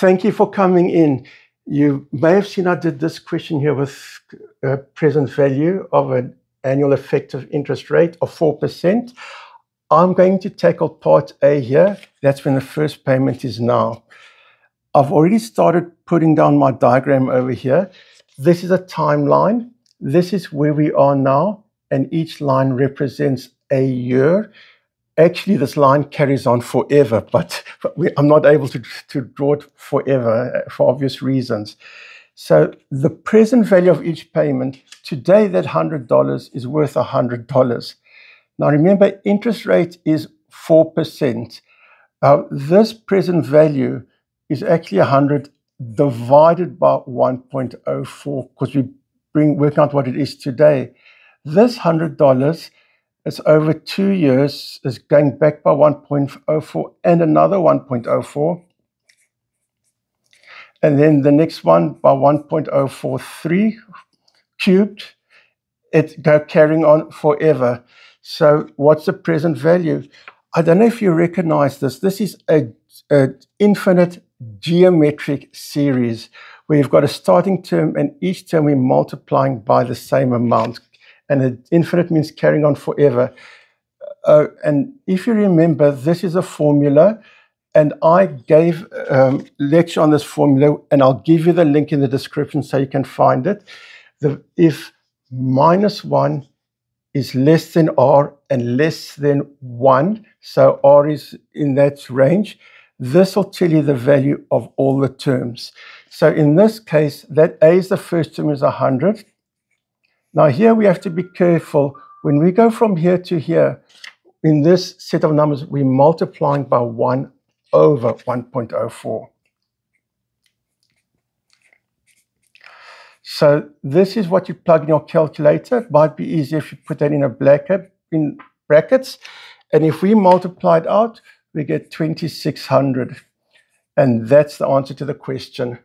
thank you for coming in. You may have seen I did this question here with a present value of an annual effective interest rate of 4%. I'm going to tackle part A here. That's when the first payment is now. I've already started putting down my diagram over here. This is a timeline. This is where we are now, and each line represents a year. Actually, this line carries on forever, but I'm not able to draw it forever for obvious reasons. So the present value of each payment, today that $100 is worth $100. Now remember, interest rate is 4%. This present value is actually 100 divided by 1.04, because we work out what it is today. This $100 is over 2 years, is going back by 1.04 and another 1.04. And then the next one by 1.043 cubed. It's carrying on forever. So what's the present value? I don't know if you recognize this. This is an infinite geometric series where you've got a starting term and each term we're multiplying by the same amount. And infinite means carrying on forever. And if you remember, this is a formula, and I gave a lecture on this formula, and I'll give you the link in the description so you can find it. If -1 is less than R and less than 1, so R is in that range, this will tell you the value of all the terms. So in this case, that A is the first term, is 100. Now here we have to be careful. When we go from here to here, in this set of numbers, we're multiplying by 1 over 1.04. So this is what you plug in your calculator. It might be easier if you put that in brackets. And if we multiply it out, we get 2600. And that's the answer to the question.